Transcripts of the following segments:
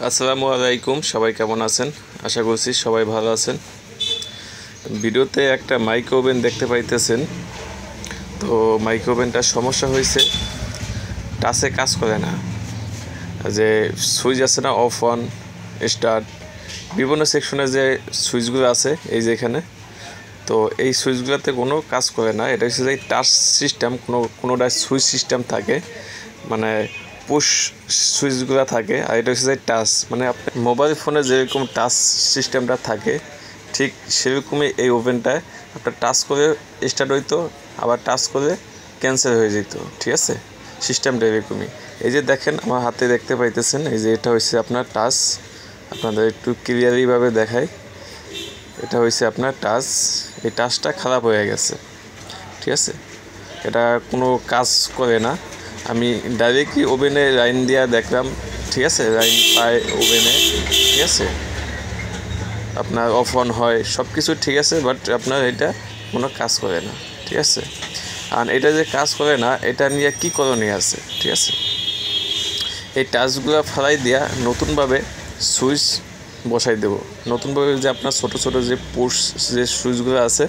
আসসালামু আলাইকুম, সবাই কেমন আছেন? আশা করছি সবাই ভালো আছেন। ভিডিওতে একটা মাইক্রো ওভেন দেখতে পাইতেছেন। তো মাইক্রো ওভেনটার সমস্যা হয়েছে, টাচে কাজ করে না। যে সুইচ আছে না, অফ অন স্টার্ট, বিভিন্ন সেকশনে যে সুইচগুলো আছে এই যে এখানে, তো এই সুইচগুলোতে কোনো কাজ করে না। এটা হচ্ছে যে টাচ সিস্টেম, কোনোটা সুইচ সিস্টেম থাকে, মানে পুশ সুইচগুলো থাকে, আর এটা হচ্ছে যে টাচ, মানে আপনার মোবাইল ফোনে যেরকম টাচ সিস্টেমটা থাকে ঠিক সেরকমই এই ওভেনটায় আপনার টাচ করে স্টার্ট হইতো, আবার টাচ করে ক্যান্সেল হয়ে যেত। ঠিক আছে, সিস্টেমটা এরকমই। এই যে দেখেন আমার হাতে দেখতে পাইতেছেন, এই যে এটা হচ্ছে আপনার টাচ। আপনাদের একটু ক্লিয়ারলিভাবে দেখাই, এটা হচ্ছে আপনার টাচ। এই টাচটা খারাপ হয়ে গেছে। ঠিক আছে, এটা কোনো কাজ করে না। আমি ডাইরেক্টলি ওভেনে লাইন দিয়া দেখলাম, ঠিক আছে, লাইন পায় ওভেনে, ঠিক আছে, আপনার অফ অন হয়, সব কিছু ঠিক আছে, বাট আপনার এটা কোনো কাজ করে না। ঠিক আছে, আর এটা যে কাজ করে না, এটা নিয়ে কী করণীয় আছে? ঠিক আছে, এই টাচগুলো ফেলাই দিয়া নতুনভাবে সুইচ বসাই দেব। নতুনভাবে যে আপনার ছোটো ছোটো যে পুশ যে সুইচগুলো আছে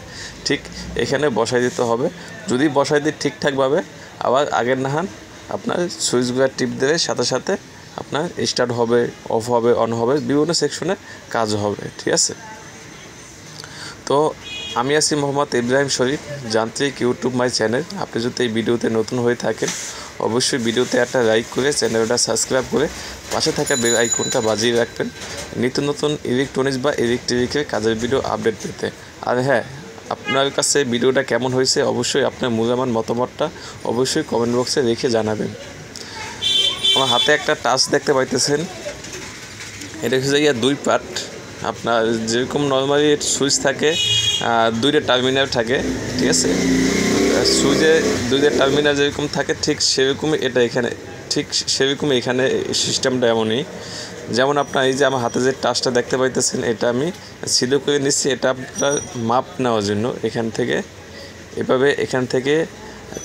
ঠিক এখানে বসাই দিতে হবে। যদি বসাই দিই ঠিকঠাকভাবে, আবার আগের নাহান আপনার সুইচগুলো টিপ দিলে সাথে সাথে আপনার স্টার্ট হবে, অফ হবে, অন হবে, বিভিন্ন সেকশনে কাজ হবে। ঠিক আছে, তো আমি আছি মোহাম্মদ ইব্রাহিম শরীফ, যান্ত্রিক ইউটিউব মাই চ্যানেল। আপনি যদি এই ভিডিওতে নতুন হয়ে থাকেন, অবশ্যই ভিডিওতে একটা লাইক করে চ্যানেলটা সাবস্ক্রাইব করে পাশে থাকা বেল আইকনটা বাজিয়ে রাখবেন নিত্য নতুন ইলেকট্রনিক্স বা ইলেকট্রিকের কাজের ভিডিও আপডেট পেতে। আর হ্যাঁ, আপনার কাছে ভিডিওটা কেমন হয়েছে অবশ্যই আপনার মূল্যবান মতামতটা অবশ্যই কমেন্ট বক্সে রেখে জানাবেন। আমার হাতে একটা টাচ দেখতে পাইতেছেন, এটা হচ্ছে গিয়ে দুই পার্ট। আপনার যেরকম নর্মালি সুইচ থাকে, দুইটা টার্মিনাল থাকে, ঠিক আছে, সুইচে দুইটা টার্মিনাল যেরকম থাকে ঠিক সেরকমই এটা এখানে, ঠিক সেরকমই এখানে সিস্টেমটা এমনই। যেমন আপনার এই যে আমার হাতে যে টাচটা দেখতে পাইতেছেন, এটা আমি সিধু করে নিচ্ছি, এটা আপনার মাপ নেওয়ার জন্য। এখান থেকে এভাবে, এখান থেকে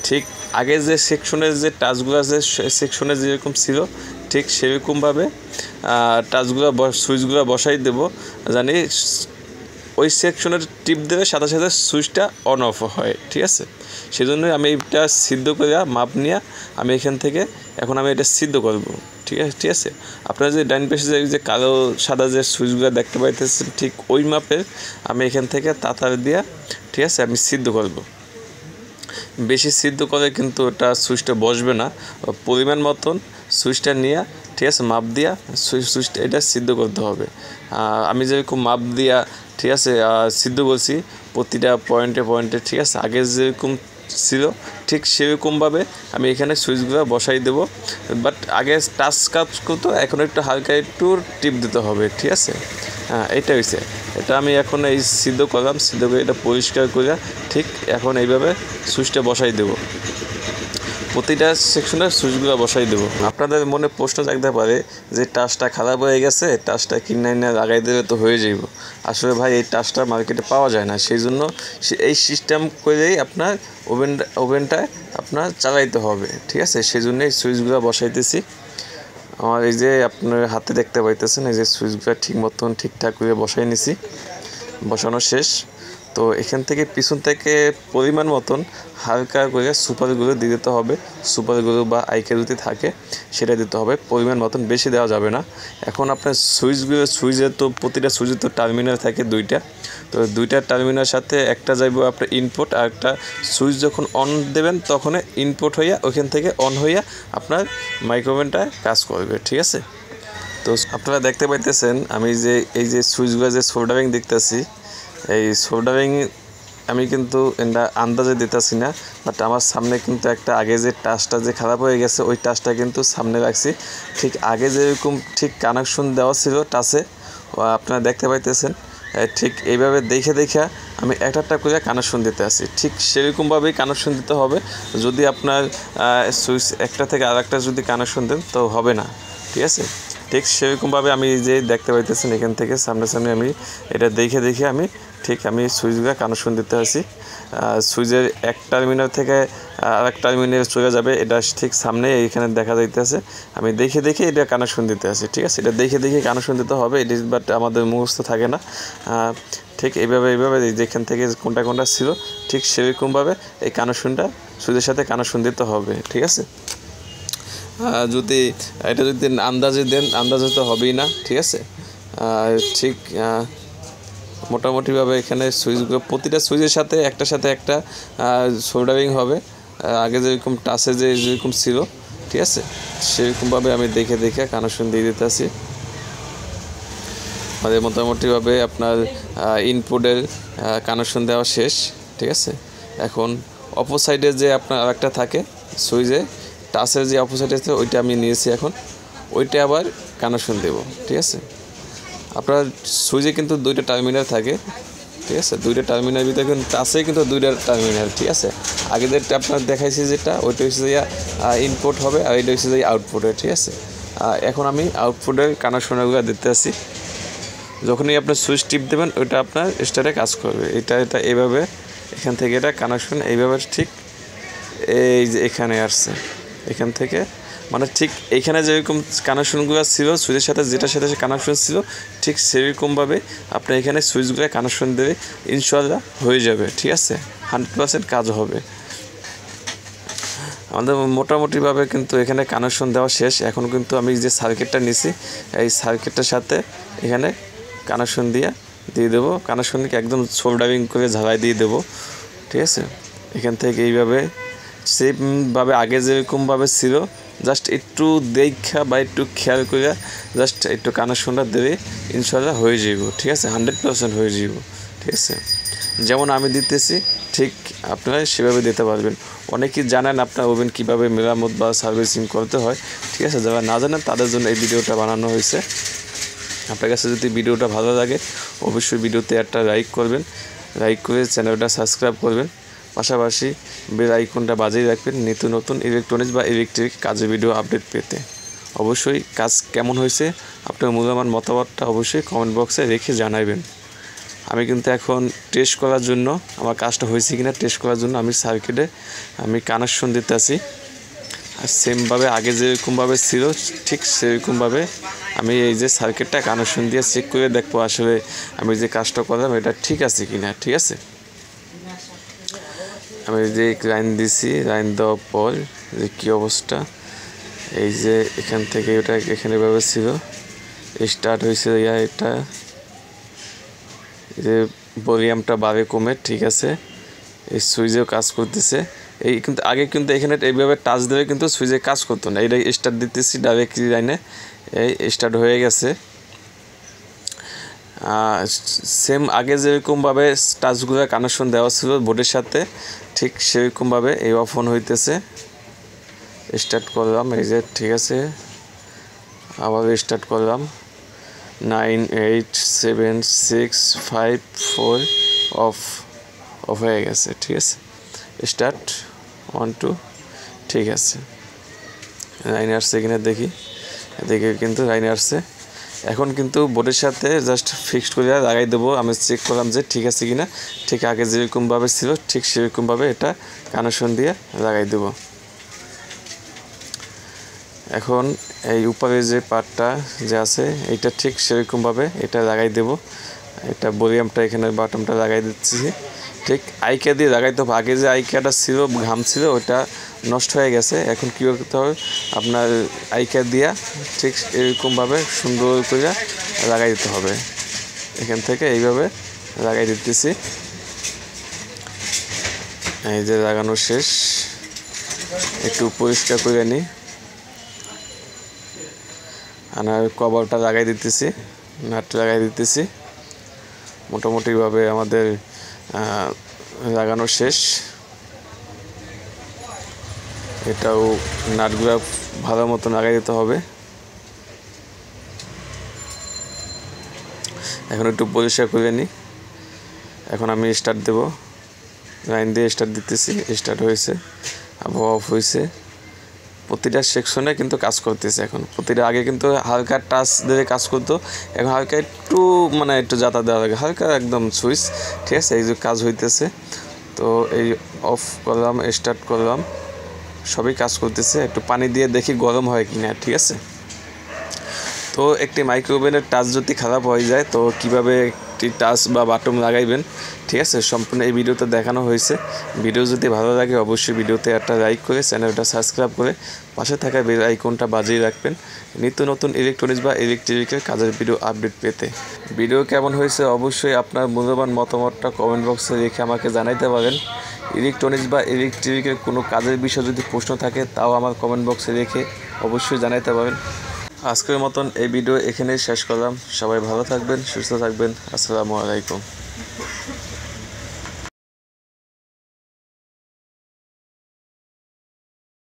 ঠিক আগে যে সেকশনের যে টাচগুলো যে সেকশনে যেরকম ছিল ঠিক সেরকমভাবে টাচগুলো সুইচগুলো বসাই দেব, জানি ওই সেকশনের টিপ দেবে সাথে সাথে সুইচটা অন অফ হয়। ঠিক আছে, সেই জন্যই আমি এটা সিদ্ধ করে মাপ নিয়ে আমি এখান থেকে এখন আমি এটা সিদ্ধ করব। ঠিক আছে, ঠিক আছে, আপনারা যে ডাইন পাশে যে কালো সাদা যে সুইচগুলো দেখতে পাইতেছেন ঠিক ওই মাপের আমি এখান থেকে তাতার দিয়া, ঠিক আছে, আমি সিদ্ধ করব। বেশি সিদ্ধ করে কিন্তু ওটা সুইচটা বসবে না, পরিমাণ মতন সুইচটা নিয়ে, ঠিক আছে, মাপ দিয়া সুইচটা এটা সিদ্ধ করতে হবে। আমি যেরকম মাপ দিয়া, ঠিক আছে, সিদ্ধ করছি প্রতিটা পয়েন্টে পয়েন্টে, ঠিক আছে, আগে যেরকম ছিল ঠিক সেরকমভাবে আমি এখানে সুইচগুলো বসাই দেব। বাট আগে টাচ কাজ করতো, এখন একটু হালকা একটু টিপ দিতে হবে। ঠিক আছে, এইটা হয়েছে, এটা আমি এখন এই সিদ্ধ করলাম, সিদ্ধ করে এটা পরিষ্কার করে ঠিক এখন এইভাবে সুইচটা বসাই দেব, প্রতিটা সেকশনে সুইচগুলো বসাই দেবো। আপনাদের মনে প্রশ্ন জাগতে পারে যে টাচটা খারাপ হয়ে গেছে, টাচটা কিনে না লাগাই দেবে তো হয়ে যাইব। আসলে ভাই এই টাচটা মার্কেটে পাওয়া যায় না, সেই জন্য এই সিস্টেম করেই আপনার ওভেনটায় আপনার চালাইতে হবে। ঠিক আছে, সেই জন্যই সুইচগুলো বসাইতেছি। আমার এই যে আপনার হাতে দেখতে পাইতেছেন, এই যে সুইচগুলো ঠিক মতন ঠিকঠাক করে বসাই নিছি, বসানো শেষ। তো এখান থেকে পিছন থেকে পরিমাণ মতন হালকা করে সুপারগুলো দিয়ে দিতে হবে। সুপারগুলো বা আইকে যদি থাকে সেটা দিতে হবে পরিমাণ মতন, বেশি দেওয়া যাবে না। এখন আপনার সুইচে তো প্রতিটা সুইচে তো টার্মিনাল থাকে দুইটা, তো দুইটা টার্মিনালের সাথে একটা যাইব আপনার ইনপুট, আর একটা সুইচ যখন অন দেবেন তখন ইনপুট হইয়া ওইখান থেকে অন হইয়া আপনার মাইক্রোওভেনটা কাজ করবে। ঠিক আছে, তো আপনারা দেখতে পাইতেছেন আমি যে এই যে সুইচগুলো যে সোল্ডারিং দেখতেছি, এই সোল্ডারিং আমি কিন্তু এটা আন্দাজে দিতেছি না, বাট আমার সামনে কিন্তু একটা আগে যে টাচটা যে খারাপ হয়ে গেছে ওই টাচটা কিন্তু সামনে রাখছি। ঠিক আগে যেরকম ঠিক কানেকশন দেওয়া ছিল টাচে, আপনারা দেখতে পাইতেছেন, ঠিক এইভাবে দেখে দেখে আমি একটা করে কানেকশন দিতে আসি। ঠিক সেরকমভাবেই কানেকশন দিতে হবে। যদি আপনার সুইচ একটা থেকে আরেকটা যদি কানেকশন দেন তো হবে না। ঠিক আছে, ঠিক সেরকমভাবে আমি যে দেখতে পাইতেছেন এখান থেকে সামনাসামনি আমি এটা দেখে দেখে আমি ঠিক আমি সুইচগুলো কানেকশন দিতে আসি। সুইচের এক টার্মিনাল থেকে আরেক টার্মিনালে চলে যাবে, এটা ঠিক সামনে এইখানে দেখা যাইতেছে। আমি দেখে দেখে এটা কানেকশন দিতে আসি, ঠিক আছে, এটা দেখে দেখে কানেকশন দিতে হবে, এটি বাট আমাদের মুখস্থ থাকে না। ঠিক এইভাবে যেখান থেকে কোনটা কোনটা ছিল ঠিক সেরকমভাবে এই কানেকশনটা সুইচের সাথে কানেকশন দিতে হবে, ঠিক আছে। যদি এটা যদি আন্দাজে দেন আন্দাজে তো হবেই না, ঠিক আছে। ঠিক মোটামুটিভাবে এখানে সুইচগুলো প্রতিটা সুইচের সাথে একটা সোল্ডারিং হবে, আগে যেরকম টাচে যেরকম ছিল, ঠিক আছে, সেরকমভাবে আমি দেখে দেখে কানেকশন দিয়ে দিতেছি। আমাদের মোটামুটিভাবে আপনার ইনপুটের কানেকশন দেওয়া শেষ, ঠিক আছে। এখন অপর সাইডে যে আপনার আরেকটা থাকে সুইচে টাচের যে অপর সাইডে আছে ওইটা আমি নিয়েছি, এখন ওইটা আবার কানেকশন দেব, ঠিক আছে। আপনার সুইচে কিন্তু দুইটা টার্মিনাল থাকে, ঠিক আছে, দুইটা টার্মিনাল ভিতরে কিন্তু টাচে কিন্তু দুইটা টার্মিনাল, ঠিক আছে। আগে যেটা আপনার দেখাইছি যেটা ওইটা হচ্ছে যে ইনপুট হবে আর এটা হচ্ছে যে আউটপুটের, ঠিক আছে। এখন আমি আউটপুটের কানেকশনগুলো দিতে আসি। যখনই আপনার সুইচ টিপ দেবেন ওইটা আপনার স্টারে কাজ করবে, এটা এইভাবে এখান থেকে এটা কানেকশন এইভাবে ঠিক এই যে এখানে আসছে, এখান থেকে মানে ঠিক এইখানে যেরকম কানেকশনগুলো ছিল সুইচের সাথে যেটার সাথে কানেকশন ছিল ঠিক সেরকমভাবে আপনি এখানে সুইচগুলো কানেকশন দেবে, ইনশাআল্লাহ হয়ে যাবে, ঠিক আছে, 100% কাজ হবে। আমাদের মোটামুটিভাবে কিন্তু এখানে কানেকশন দেওয়া শেষ। এখন কিন্তু আমি যে সার্কিটটা নিছি এই সার্কিটটার সাথে এখানে কানেকশন দিয়ে দেবো, কানেকশনকে একদম সোল্ডারিং করে ঝালাই দিয়ে দেবো, ঠিক আছে। এখান থেকে এইভাবে সেমভাবে আগে যেরকমভাবে ছিল জাস্ট একটু দেখা বা একটু খেয়াল করে জাস্ট একটু কানেকশনটা দেবে, ইনশাআল্লাহ হয়ে যাব, ঠিক আছে, 100% হয়ে যাব, ঠিক আছে। যেমন আমি দিতেছি ঠিক আপনারা সেভাবে দিতে পারবেন। অনেকেই জানেন আপনার ওভেন কীভাবে মেরামত বা সার্ভিসিং করতে হয়, ঠিক আছে। যারা না জানেন তাদের জন্য এই ভিডিওটা বানানো হয়েছে। আপনার কাছে যদি ভিডিওটা ভালো লাগে অবশ্যই ভিডিওতে একটা লাইক করবেন, লাইক করে চ্যানেলটা সাবস্ক্রাইব করবেন, পাশাপাশি বেল আইকনটা বাজিয়ে রাখবেন নিত্য নতুন ইলেকট্রনিক্স বা ইলেকট্রিক কাজের ভিডিও আপডেট পেতে। অবশ্যই কাজ কেমন হয়েছে আপনার মূল্যবান মতামতটা অবশ্যই কমেন্ট বক্সে রেখে জানাবেন। আমি কিন্তু এখন টেস্ট করার জন্য আমার কাজটা হয়েছে কিনা টেস্ট করার জন্য আমি সার্কিটে আমি কানেকশন দিতে আসি, আর সেমভাবে আগে যেরকমভাবে ছিল ঠিক সেরকমভাবে আমি এই যে সার্কিটটা কানেকশন দিয়ে চেক করে দেখবো আসলে আমি যে কাজটা করলাম এটা ঠিক আছে কিনা, ঠিক আছে। আমি যে লাইন দিছি, লাইন দেওয়ার পর যে কী অবস্থা, এই যে এখান থেকে ওটা এখানে ভাবে ছিল স্টার্ট হয়েছে, এটা যে ভলিউমটা বাড়ে কমে, ঠিক আছে, এই সুইচেও কাজ করতেছে। এই কিন্তু আগে কিন্তু এখানে এইভাবে টাচ দিলে কিন্তু সুইচে কাজ করতো না, এইটা স্টার্ট দিতেছি ডাইরেক্টলি লাইনে, এই স্টার্ট হয়ে গেছে। সেম আগে যেরকমভাবে টাচগুলো কানেকশন দেওয়া ছিল বোর্ডের সাথে ঠিক সেরকমভাবে এই অফ অন হইতেছে। স্টার্ট করলাম, এই যে ঠিক আছে, আবার স্টার্ট করলাম, 9 8 7 6 5 4 অফ হয়ে গেছে, ঠিক আছে। স্টার্ট 1 2, ঠিক আছে, লাইনে আসছে কিনা দেখি, এদিকে কিন্তু লাইনে আসছে। এখন কিন্তু বোর্ডের সাথে জাস্ট ফিক্সড করে লাগাই দেবো। আমি চেক করলাম যে ঠিক আছে কিনা, ঠিক আগে যেরকমভাবে ছিল ঠিক সেরকমভাবে এটা কানেকশন দিয়ে লাগাই দেবো। এখন এই উপরে যে পার্টটা যে আছে এইটা ঠিক সেরকমভাবে এটা লাগাই দেব, এটা ভলিউমটা এখানে বাটনটা লাগাই দিচ্ছি, ঠিক আইকা দিয়ে লাগাইতে হবে। আগে যে আইকাটা ছিল ঘাম ছিল ওটা নষ্ট হয়ে গেছে, এখন কী করতে হবে আপনার আইকা দিয়া ঠিক এরকমভাবে সুন্দর করে লাগাই দিতে হবে। এখান থেকে এইভাবে লাগাই দিতেছি, এই যে লাগানো শেষ, একটু পরিষ্কার করে নিই, আনার কভারটা লাগাই দিতেছি, নাট লাগাই দিতেছি। মোটামুটিভাবে আমাদের লাগানো শেষ। এটাও নাটগুলো ভালো মতো লাগাই দিতে হবে। এখন একটু পরিষ্কার করে নিই। এখন আমি স্টার্ট দেব, লাইন দিয়ে স্টার্ট দিতেছি, স্টার্ট হয়েছে, আবার অফ হয়েছে। প্রতিটা সেকশনে কিন্তু কাজ করতেছে। এখন প্রতিটা আগে কিন্তু হালকা টাচ দিয়ে কাজ করতো, এখন হালকা একটু একটু জাতা দেওয়া লাগে, হালকা একদম সুইচ, ঠিক আছে, এই যে কাজ হইতেছে। তো তো এই অফ করলাম, স্টার্ট করলাম, সবই কাজ করতেছে। একটু পানি দিয়ে দেখি গরম হয় কি না, ঠিক আছে। তো একটি মাইক্রো ওভেনের টাচ যদি খারাপ হয়ে যায় তো কিভাবে একটি টাচ বা বাটন লাগাইবেন, ঠিক আছে, সম্পূর্ণ এই ভিডিওতে দেখানো হয়েছে। ভিডিও যদি ভালো লাগে অবশ্যই ভিডিওতে একটা লাইক করে চ্যানেলটা সাবস্ক্রাইব করে পাশে থাকা বেল আইকনটা বাজিয়ে রাখবেন নিত্য নতুন ইলেকট্রনিক্স বা ইলেকট্রিকের কাজের ভিডিও আপডেট পেতে। ভিডিও কেমন হয়েছে অবশ্যই আপনার মূল্যবান মতামতটা কমেন্ট বক্সে রেখে আমাকে জানাইতে পারেন। ইলেকট্রনিক্স বা ইলেকট্রিকের কোনো কাজের বিষয়ে যদি প্রশ্ন থাকে তাও আমার কমেন্ট বক্সে রেখে অবশ্যই জানাইতে পারেন। আজকের মতন এই ভিডিও এখানেই শেষ করলাম। সবাই ভালো থাকবেন, সুস্থ থাকবেন। আসসালামু আলাইকুম।